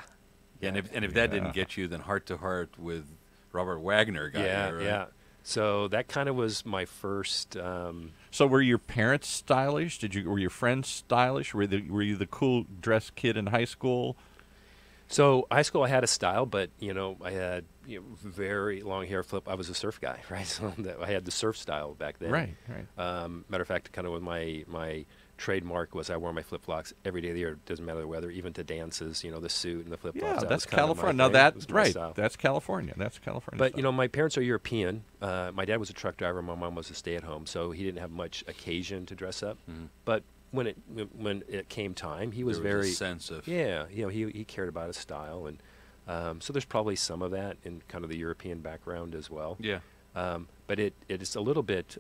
Yeah, and if that didn't get you, then Heart to Heart with Robert Wagner got you, right? Yeah. So that kind of was my first. So were your parents stylish? Were your friends stylish? Were you the cool dressed kid in high school? So high school, I had a style, but I had very long hair, flip. I was a surf guy, right? So I had the surf style back then. Right. Matter of fact, kind of with my trademark was I wore my flip flops every day of the year. Doesn't matter the weather, even to dances. The suit and the flip flops. Yeah, that's California. Now that's right. Style. That's California. But style. my parents are European. My dad was a truck driver. My mom was a stay-at-home, so he didn't have much occasion to dress up. Mm-hmm. But when it came time, he was There was very a sense of he cared about his style, and so there's probably some of that in kind of the European background as well. yeah. But it is a little bit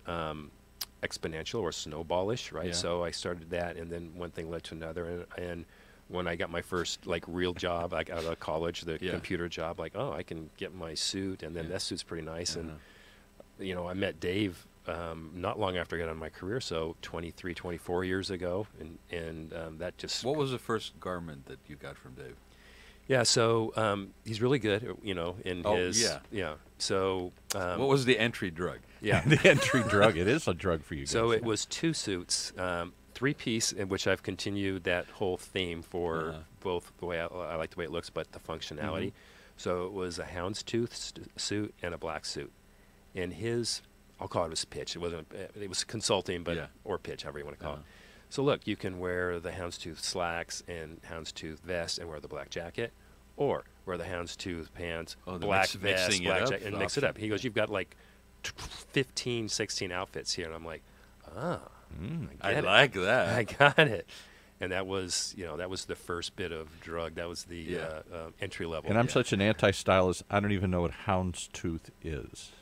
exponential or snowballish, right? Yeah. So I started that, and then one thing led to another, and when I got my first like real job, like out of college, the computer job, like I can get my suit, and then that suit's pretty nice, and I met Dave. Not long after I got on my career, so 23, 24 years ago, and that just... What was the first garment that you got from Dave? Yeah, so he's really good, in his... yeah. So... what was the entry drug? Yeah. The entry drug. It is a drug for you guys. So it was 2 suits, 3-piece, in which I've continued that whole theme for both the way I like the way it looks, but the functionality. So it was a houndstooth suit and a black suit. And his... I'll call it his pitch. It was consulting, but or pitch, however you want to call it. So look, you can wear the houndstooth slacks and houndstooth vest and wear the black jacket, or wear the houndstooth pants, black vest, black jacket, and mix it up. He goes, you've got like 15, 16 outfits here, and I'm like, I like that. I got it. And that was, that was the first bit of drug. That was the entry level. And I'm such an anti-stylist, I don't even know what houndstooth is.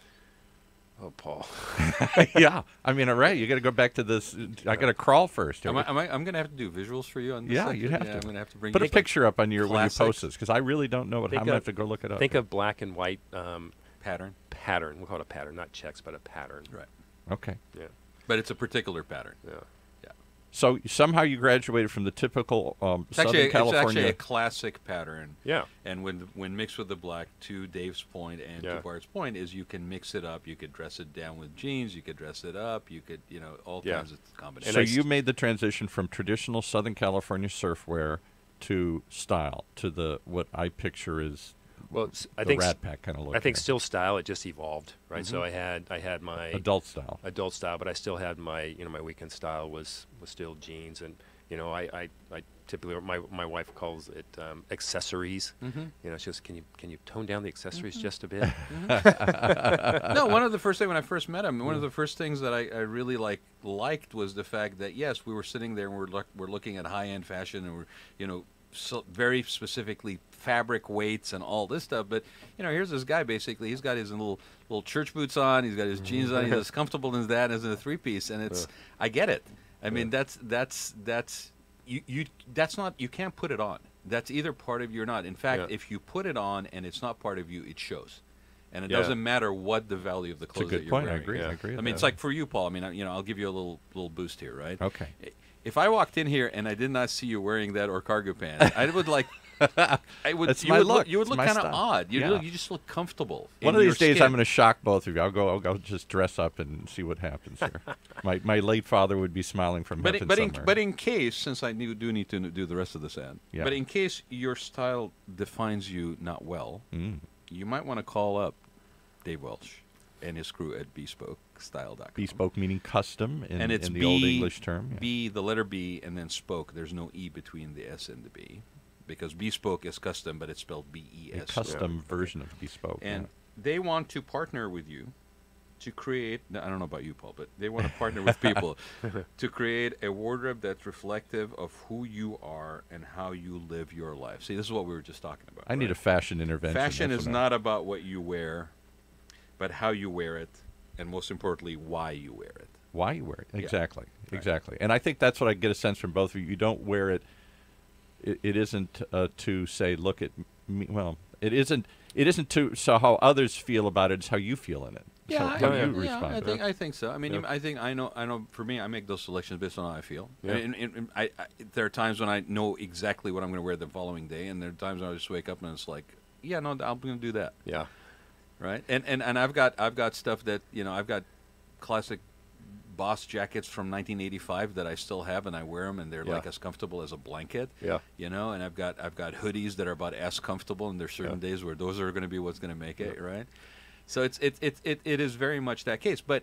Oh, Paul. Yeah, I mean, all right, you got to go back to this. I got to crawl first. I'm going to have to do visuals for you on this. Yeah, section. you'd have Yeah, to. I'm going to have to bring Put a you picture up on your when you classics. post this, because I really don't know what. I'm Think going to of- have to go look it up. Think of black and white pattern. pattern. We'll call it a pattern, not checks, but a pattern. Right. Okay. Yeah. But it's a particular pattern. Yeah. So somehow you graduated from the typical It's Southern actually, California. it's actually a classic pattern. Yeah. And when mixed with the black, to Dave's point and Yeah. to Bart's point, is you can mix it up. You could dress it down with jeans. You could dress it up. You could, all Yeah. kinds of combinations. So And I you made the transition from traditional Southern California surfwear to style to the what I picture is Well, I the think Rat Pack kind of look. I think here. still style. It just evolved, right? So I had my adult style. adult style, but I still had my my weekend style was still jeans, and I typically my wife calls it accessories. She goes, can you tone down the accessories just a bit? No, one of the first things when I first met him, one of the first things that I really liked was the fact that yes, we were sitting there and we're looking at high end fashion and we're so very specifically fabric weights and all this stuff. But here's this guy basically. He's got his little church boots on. He's got his jeans on. He's as comfortable as that as in a 3-piece. And it's I get it. I mean that's not you can't put it on. That's either part of you or not. In fact, if you put it on and it's not part of you, it shows. And it doesn't matter what the value of the clothes It's a that good you're point. I wearing. agree. Yeah. I agree. I with mean, it's that. like for you, Paul. I mean, I'll give you a little boost here, right? Okay. If I walked in here and I did not see you wearing that or cargo pants, I would I would. That's you my would look. You would It's look my kind of style. odd. Yeah. You just look comfortable. One in of your these days, skin. I'm going to shock both of you. I'll go just dress up and see what happens here. my late father would be smiling from heaven somewhere. But in case, since I do need to do the rest of this ad, Yeah. but in case your style defines you not well, you might want to call up Dave Welch and his crew at BespokeStyle.com. Bespoke meaning custom in, And it's in the B, old English term. Yeah. B, the letter B, and then spoke. There's no E between the S and the B. Because bespoke is custom, but it's spelled A B-E-S. custom version of bespoke. And yeah. they want to partner with you to create, I don't know about you, Paul, but they want to partner with people to create a wardrobe that's reflective of who you are and how you live your life. See, this is what we were just talking about. I need a fashion intervention. Fashion That's is what not about what you wear, but how you wear it, and most importantly, why you wear it. Why you wear it. Yeah. Exactly. Right. Exactly. And I think that's what I get a sense from both of you. You don't wear it. It isn't to say, look at me. Well, it isn't to so how others feel about it. It's how you feel in it. So how you respond. to it. I think so. I mean, I know. For me, I make those selections based on how I feel. Yeah. And there are times when I know exactly what I'm going to wear the following day, and there are times when I just wake up and it's like, yeah, no, I'm going to do that, Yeah. right? And I've got stuff that I've got classic Boss jackets from 1985 that I still have, and I wear them, and they're Yeah. like as comfortable as a blanket. Yeah. And I've got hoodies that are about as comfortable, and there's certain days where those are going to be what's going to make it, right? So it is very much that case. But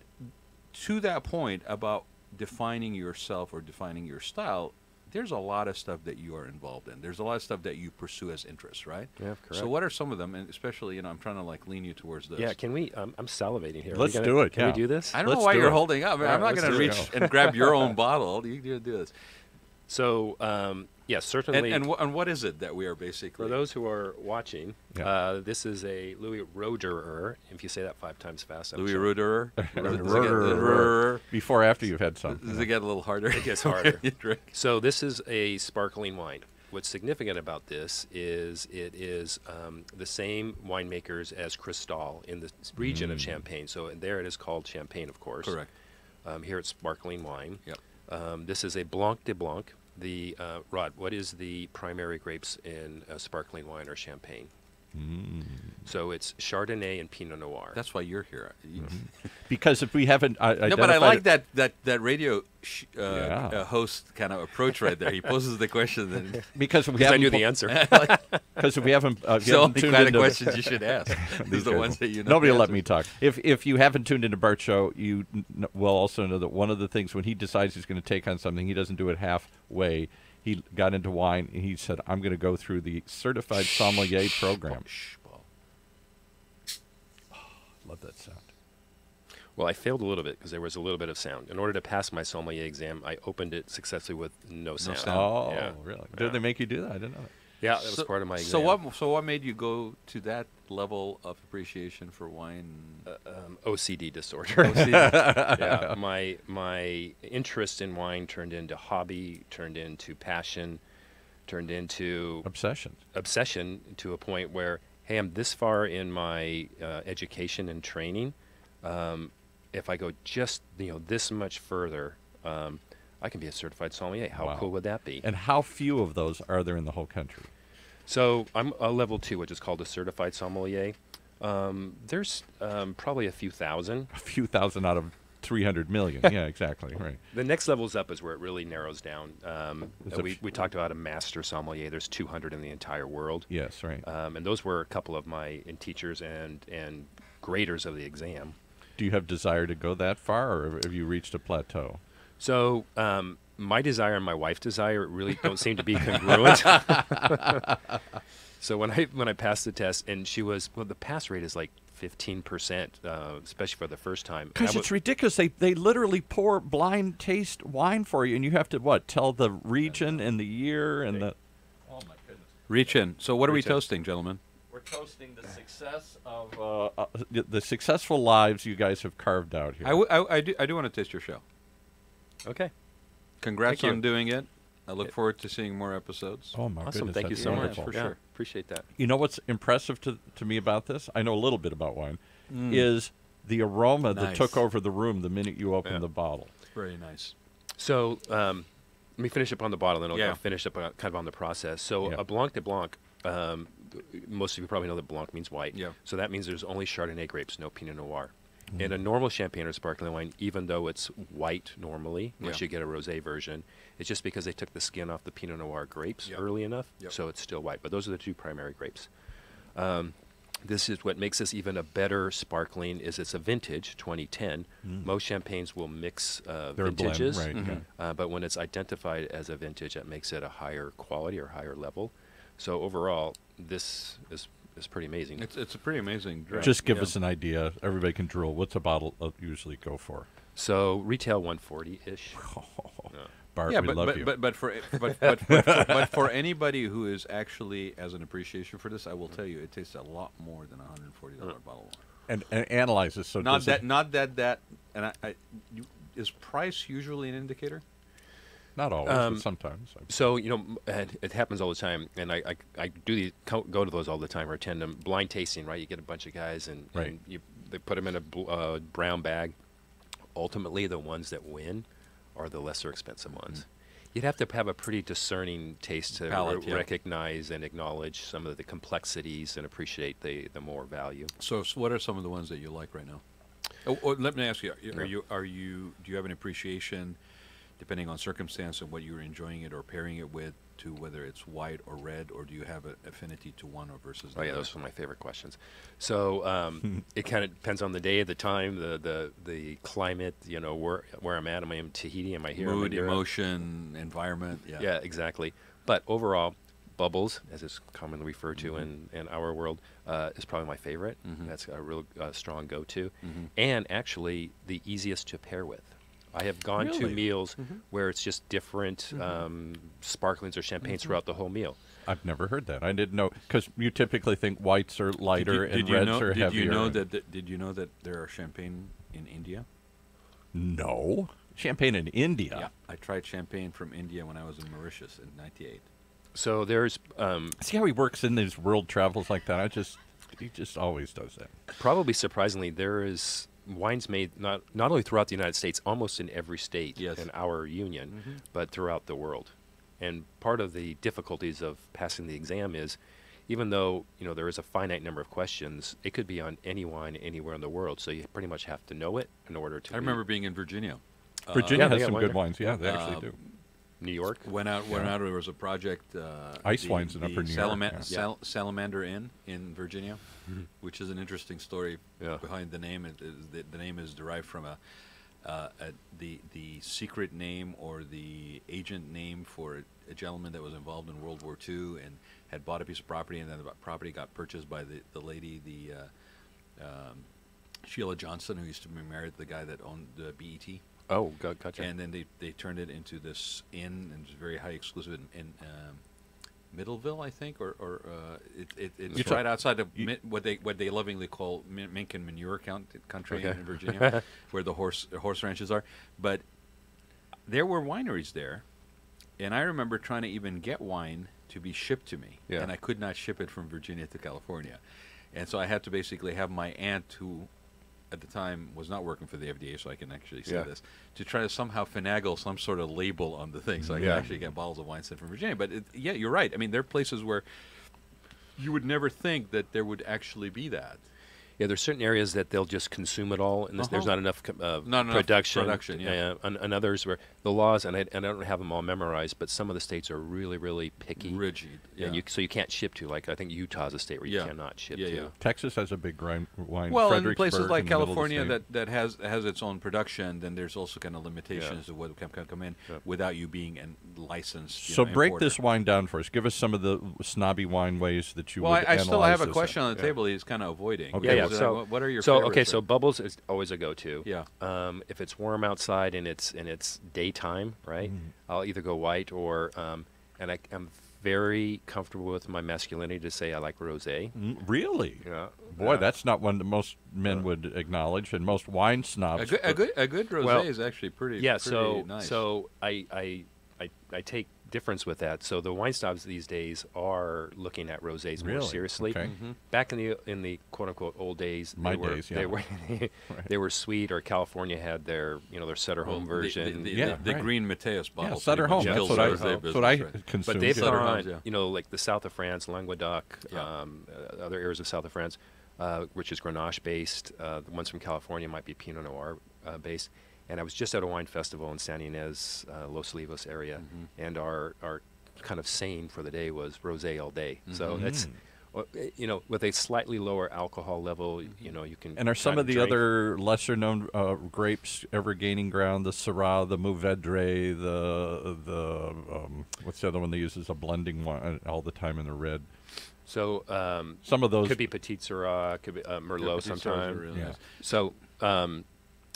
to that point about defining yourself or defining your style, there's a lot of stuff that you are involved in. There's a lot of stuff that you pursue as interests, right? Yeah, correct. So what are some of them? And especially, I'm trying to lean you towards this. Yeah, can we? I'm salivating here. Let's do it, Can yeah. we do this? I don't Let's know why do you're it. holding up. All I'm right, not going to let's reach do it. and grab your own bottle. You do this. So, yeah, certainly. And what is it that we are basically? For those who are watching, Yeah. this is a Louis Roederer. If you say that 5 times fast, I'm Louis sure. Roederer. Roederer. Before or after you've had some. Does it get a little harder? It gets harder. You drink. So this is a sparkling wine. What's significant about this is it is the same winemakers as Cristal in the region of Champagne. So there it is called Champagne, of course. Correct. Here it's sparkling wine. Yep. This is a Blanc de Blanc. The Rod, what is the primary grapes in sparkling wine or champagne? So it's Chardonnay and Pinot Noir. That's why you're here. Because if we haven't No, but I identified like it- that radio Yeah. host kind of approach right there. He poses the question, and because we because I haven't knew the answer. because if we haven't it's the haven't only tuned kind of into- questions you should ask. These These are the guys ones will- that you know. Nobody the will let answers. me talk. If you haven't tuned into Bart's show, you will also know that one of the things when he decides he's going to take on something, he doesn't do it halfway. He got into wine, and he said, "I'm going to go through the certified sommelier program." Shh, Paul. Love that sound. Well, I failed a little bit because there was a little bit of sound. In order to pass my sommelier exam, I opened it successfully with no sound. sound. Oh, Yeah. really? Yeah. Did they make you do that? I didn't know that. Yeah, that was part of my exam. So what made you go to that level of appreciation for wine? OCD disorder. Yeah, my interest in wine turned into hobby, turned into passion, turned into obsession to a point where, hey, I'm this far in my education and training. If I go just this much further, I can be a certified sommelier. How cool would that be? And how few of those are there in the whole country? So I'm a level 2, which is called a certified sommelier. There's probably a few thousand. A few thousand out of 300 million. Yeah, exactly. Right. The next levels up is where it really narrows down. We talked about a master sommelier. There's 200 in the entire world. Yes, right. And those were a couple of my teachers and graders of the exam. Do you have desire to go that far, or have you reached a plateau? So my desire and my wife's desire really don't seem to be congruent. So when I passed the test, and she was, the pass rate is like 15%, especially for the first time. Because it's ridiculous. They literally pour blind taste wine for you, and you have to, tell the region and the year and the... Oh, my goodness. Reach in. So what are we toasting, gentlemen? We're toasting the success of the successful lives you guys have carved out here. I do want to taste your show. Okay. Congrats on doing it. I look forward to seeing more episodes. Oh, my awesome. goodness. Thank you so much. For sure. Appreciate that. You know what's impressive to me about this? I know a little bit about wine. Is the aroma that took over the room the minute you opened the bottle. Very nice. So let me finish up on the bottle, and I'll finish up kind of on the process. So a Blanc de Blanc, most of you probably know that Blanc means white. Yeah. So that means there's only Chardonnay grapes, no Pinot Noir. In a normal champagne or sparkling wine, even though it's white normally, once you get a rosé version, it's just because they took the skin off the Pinot Noir grapes early enough, so it's still white. But those are the two primary grapes. This is what makes this even a better sparkling. Is it's a vintage, 2010. Most champagnes will mix vintages, blend, right, but when it's identified as a vintage, that makes it a higher quality or higher level. So overall, this is pretty amazing. It's a pretty amazing drink. Just give us an idea. Everybody can drool. What's a bottle usually go for? So retail 140-ish. Bart, we love you. But for anybody who is actually as an appreciation for this, I will tell you, it tastes a lot more than $140 bottle of wine. And analyze this. So not that. And is price usually an indicator? Not always, but sometimes. So it happens all the time, and I go to those all the time or attend them. Blind tasting, right? You get a bunch of guys, and they put them in a brown bag. Ultimately, the ones that win are the lesser expensive ones. You'd have to have a pretty discerning taste to recognize and acknowledge some of the complexities and appreciate the more value. So what are some of the ones that you like right now? Let me ask you: do you have an appreciation, depending on circumstance and what you're enjoying it or pairing it with, to whether it's white or red, or do you have an affinity to one or versus the other? Those are my favorite questions. So it kind of depends on the day, the time, the climate, where I'm at. Am I in Tahiti? Am I here? Mood, emotion, environment. Yeah, exactly. But overall, bubbles, as it's commonly referred to in our world, is probably my favorite. That's a real strong go-to. And actually the easiest to pair with. I have gone to meals where it's just different sparklings or champagnes throughout the whole meal. I've never heard that. I didn't know, because you typically think whites are lighter and reds are heavier. Did you know that there are champagne in India? No. Champagne in India? Yeah. I tried champagne from India when I was in Mauritius in '98. So there's... see how he works in these world travels like that? He just always does that. Probably surprisingly, there is... wines made not only throughout the United States, almost in every state in our union, but throughout the world. And part of the difficulties of passing the exam is, even though there is a finite number of questions, it could be on any wine anywhere in the world. So you pretty much have to know it in order to. I remember being in Virginia. Virginia has some good wines. Yeah, they actually do. New York. Went out. There was a project. Ice wines in Upper New York. Salamander Inn in Virginia, which is an interesting story behind the name. The name is derived from the secret name or the agent name for a gentleman that was involved in World War II and had bought a piece of property, and then the property got purchased by the lady, Sheila Johnson, who used to be married to the guy that owned the BET. Oh, gotcha. And then they turned it into this inn, and it was very high exclusive. And Middleville, I think, or it's right outside of what they lovingly call Mink and Manure Country in Virginia, where the horse ranches are. But there were wineries there, and I remember trying to even get wine to be shipped to me, and I could not ship it from Virginia to California, and so I had to basically have my aunt, who at the time was not working for the FDA, so I can actually say this, to try to somehow finagle some sort of label on the thing so I can actually get bottles of wine sent from Virginia. But you're right. I mean, there are places where you would never think that there would actually be that. Yeah, there's certain areas that they'll just consume it all, and there's not enough production. And others where the laws, and I don't have them all memorized, but some of the states are really, really picky, rigid. So you can't ship to. Like I think Utah's a state where you cannot ship to. Texas has a big wine. Well, in places like California that has its own production, then there's also kind of limitations to what can come in without you being licensed. So break this wine down for us. Give us some of the snobby wine ways that you would analyze. Well, I still have a question on the table he's kind of avoiding. Okay. So what are your favorites? So bubbles is always a go-to. Yeah. If it's warm outside and it's daytime, right? I'll either go white or and I'm very comfortable with my masculinity to say I like rosé. Really? Yeah. Boy, that's not one that most men would acknowledge, and most wine snobs. A good rosé is actually pretty. Yeah. Pretty nice. So I take difference with that. So the wine snobs these days are looking at rosés more seriously. Okay. Back in the quote unquote old days, they were sweet. Or California had their Sutter Home version. The green Mateus bottle. Yeah, Sutter Home. That's what I consumed. But they've gone, like the south of France, Languedoc, other areas of south of France, which is Grenache based. The ones from California might be Pinot Noir based. And I was just at a wine festival in San Ynez, Los Olivos area, and our kind of saying for the day was rosé all day. So that's, with a slightly lower alcohol level, you can. And are some of the other lesser-known grapes ever gaining ground? The Syrah, the Mourvedre, the what's the other one they use as a blending wine all the time in the red? So some of those could be Petit Syrah, could be Merlot sometimes. Really nice. So.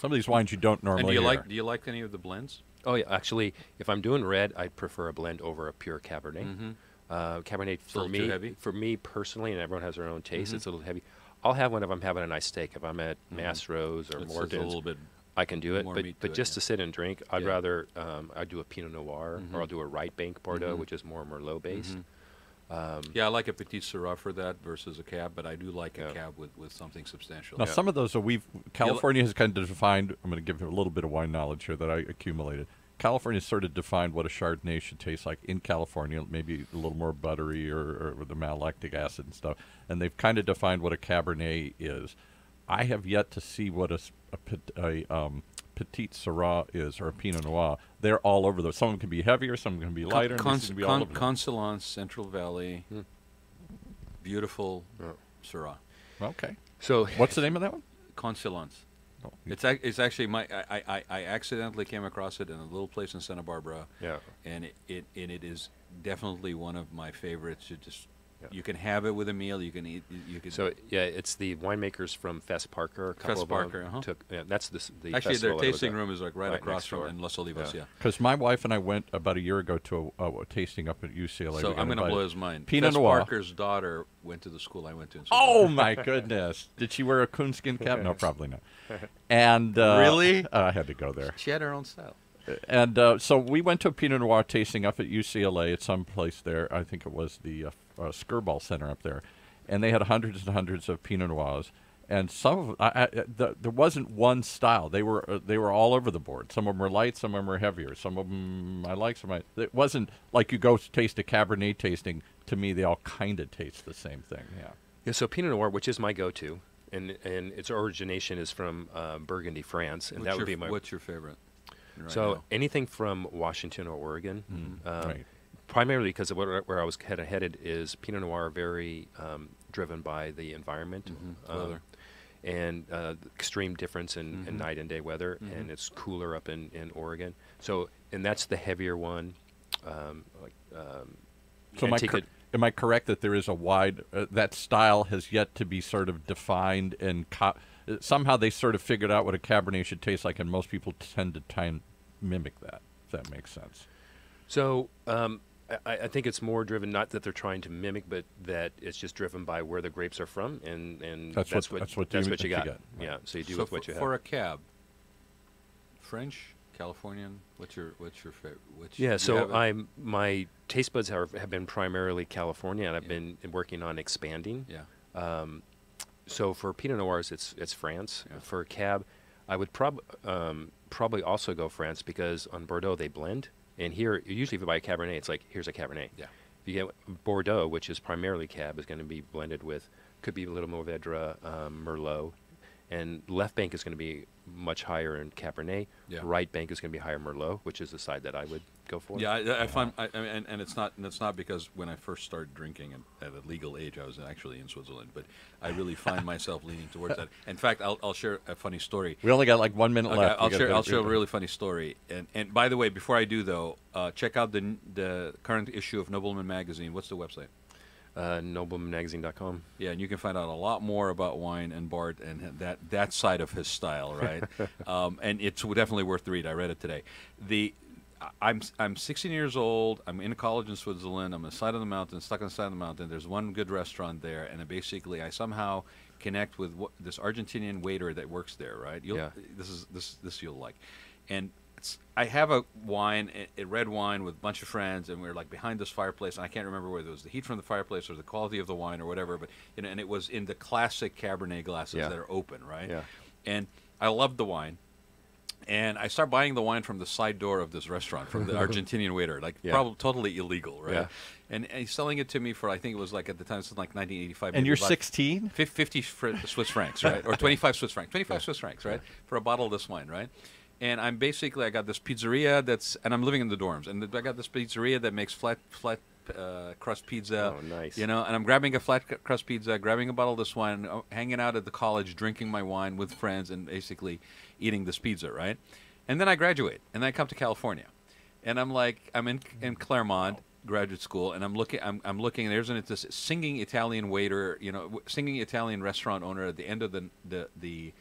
Some of these wines you don't normally hear. Do you like any of the blends? Oh yeah, actually, if I'm doing red, I'd prefer a blend over a pure Cabernet. Cabernet for me personally, and everyone has their own taste. It's a little heavy. I'll have one if I'm having a nice steak. If I'm at Mastro's or Morton's, I can do it. But just to sit and drink, I'd rather I do a Pinot Noir or I'll do a Right Bank Bordeaux, which is more Merlot based. I like a Petit Syrah for that versus a Cab, but I do like a Cab with something substantial. Now, some of those California has kind of defined. I'm going to give you a little bit of wine knowledge here that I accumulated. California sort of defined what a Chardonnay should taste like in California, maybe a little more buttery or with the malolactic acid and stuff. And they've kind of defined what a Cabernet is. I have yet to see what a Petit Syrah is, or a Pinot Noir. They're all over those. Some of them can be heavier, some of them can be lighter. Constellance, Central Valley, beautiful Syrah. Okay. So what's the name of that one? Constellance. Oh, it's actually I accidentally came across it in a little place in Santa Barbara. Yeah. And it is definitely one of my favorites. You can have it with a meal. You can eat. So it's the winemakers from Fess Parker. That's the actually their tasting room is like right across from in Los Olivos. Yeah. Because my wife and I went about a year ago to a tasting up at UCLA. So I'm going to blow his mind. Pinot Fess Noir. Parker's daughter went to the school I went to. Oh my goodness! Did she wear a coonskin cap? No, probably not. And really, I had to go there. She had her own style. And so we went to a Pinot Noir tasting up at UCLA at some place there. I think it was the Skirball Center up there. And they had hundreds and hundreds of Pinot Noirs. And some of there wasn't one style. They were all over the board. Some of them were light, some of them were heavier. Some of them I like, some it wasn't like you go taste a Cabernet tasting. To me, they all kind of taste the same thing. Yeah. So Pinot Noir, which is my go-to, and its origination is from Burgundy, France, and that would be my. What's your favorite? So anything from Washington or Oregon, right. Primarily because of where I was headed is Pinot Noir, very driven by the environment, weather, and extreme difference in night and day weather, and it's cooler up in Oregon. So, and that's the heavier one. So am I correct that there is a wide that style has yet to be sort of defined and somehow they sort of figured out what a Cabernet should taste like, and most people tend to try and mimic that, if that makes sense. So I think it's more driven, not that they're trying to mimic, but that it's just driven by where the grapes are from, and that's what you got. Right. Yeah, so you do So with what you have. for a cab, French, Californian, what's your favorite? Yeah, so my taste buds have been primarily California, and I've been working on expanding. Yeah. So for Pinot Noirs, it's France. Yeah. For Cab, I would probably also go France, because on Bordeaux they blend. And here, usually if you buy a Cabernet, it's like, here's a Cabernet. Yeah. If you get Bordeaux, which is primarily Cab, is going to be blended with, could be a little Mourvedre, Merlot. And left bank is going to be much higher in Cabernet. Yeah. Right bank is going to be higher Merlot, which is the side that I would go for. Yeah, I find, and it's not because when I first started drinking at a legal age, I was actually in Switzerland, but I really find myself leaning towards that. In fact, I'll share a funny story. We only got like 1 minute left. I'll share a really funny story. And by the way, before I do though, check out the current issue of Nobleman Magazine. What's the website? NoblemanMagazine.com. Yeah, and you can find out a lot more about wine and Bart and that side of his style, right? And it's definitely worth the read. I read it today. I'm 16 years old. I'm in college in Switzerland. I'm on the side of the mountain, stuck on the side of the mountain. There's one good restaurant there, and I somehow connect with this Argentinian waiter that works there, right? This you'll like, and I have a wine, a red wine, with a bunch of friends, and we're like behind this fireplace, and I can't remember whether it was the heat from the fireplace or the quality of the wine or whatever, but and it was in the classic Cabernet glasses that are open, right? Yeah. And I loved the wine, and I start buying the wine from the side door of this restaurant from the Argentinian waiter, like probably totally illegal, right? Yeah. And he's selling it to me for, I think it was like at the time, it's like 1985. And you're 16? 50 Swiss francs, right? Or 25 Swiss francs. 25 Swiss francs, right? For a bottle of this wine, right? And I got this pizzeria and I'm living in the dorms, and I got this pizzeria that makes flat crust pizza. Oh, nice. And I'm grabbing a flat crust pizza, grabbing a bottle of this wine, hanging out at the college, drinking my wine with friends, and basically eating this pizza, right? And then I graduate, and then I come to California, and I'm in Claremont graduate school, and I'm looking, and there's this singing Italian waiter, singing Italian restaurant owner at the end of the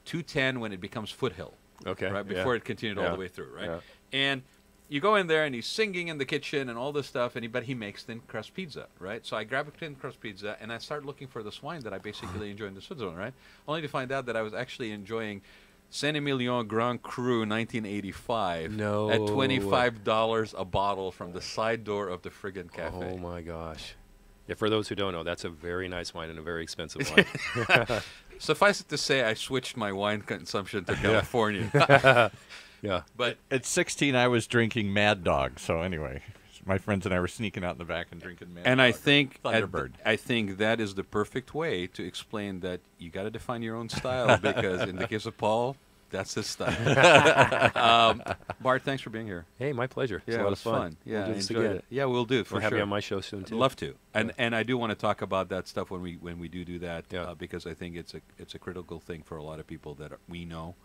210 when it becomes Foothill. Okay. Right before it continued all the way through, right? Yeah. And you go in there, and he's singing in the kitchen and all this stuff, but he makes thin crust pizza, right? So I grab a thin crust pizza, and I start looking for this wine that I basically enjoy in the Switzerland, right? Only to find out that I was actually enjoying Saint-Emilion Grand Cru 1985 at $25 a bottle from the side door of the friggin' cafe. Oh my gosh! Yeah, for those who don't know, that's a very nice wine and a very expensive wine. Suffice it to say, I switched my wine consumption to California. Yeah. But at 16, I was drinking Mad Dog. So anyway, my friends and I were sneaking out in the back and drinking Mad Dog. And I think Thunderbird. I think that is the perfect way to explain that you got to define your own style, because in the case of Paul, that's his style. Bart, thanks for being here. Hey, my pleasure. It's Yeah, a it lot was of fun. Yeah, we'll do I this enjoyed again. it. Yeah, we'll do. We'll have you on my show soon I'd too. love to. And I do want to talk about that stuff when we do that, because I think it's a critical thing for a lot of people that we know,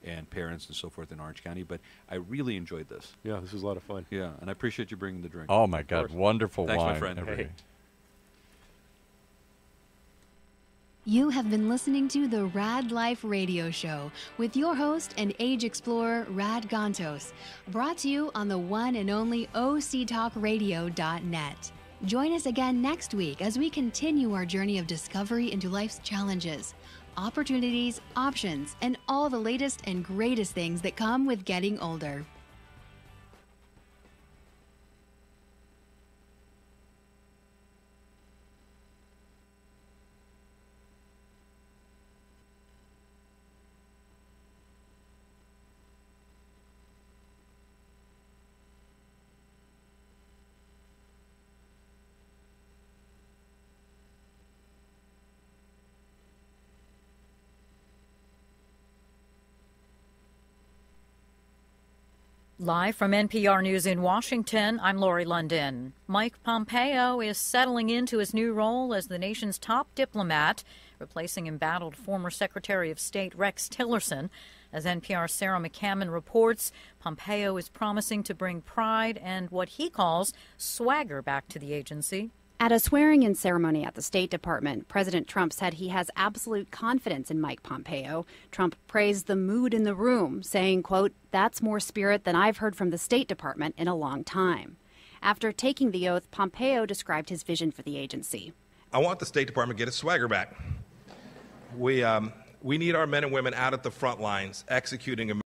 and parents and so forth in Orange County. But I really enjoyed this. Yeah, this was a lot of fun. Yeah, and I appreciate you bringing the drink. Oh my God, wonderful Thanks, wine. my friend. Hey. You have been listening to the Raad Life radio show with your host and age explorer, Rad Gantos, brought to you on the one and only octalkradio.net. Join us again next week as we continue our journey of discovery into life's challenges, opportunities, options, and all the latest and greatest things that come with getting older. Live from NPR News in Washington, I'm Lori London. Mike Pompeo is settling into his new role as the nation's top diplomat, replacing embattled former Secretary of State Rex Tillerson. As NPR's Sarah McCammon reports, Pompeo is promising to bring pride and what he calls swagger back to the agency. At a swearing-in ceremony at the State Department, President Trump said he has absolute confidence in Mike Pompeo. Trump praised the mood in the room, saying, quote, "That's more spirit than I've heard from the State Department in a long time." After taking the oath, Pompeo described his vision for the agency. I want the State Department to get its swagger back. We need our men and women out at the front lines executing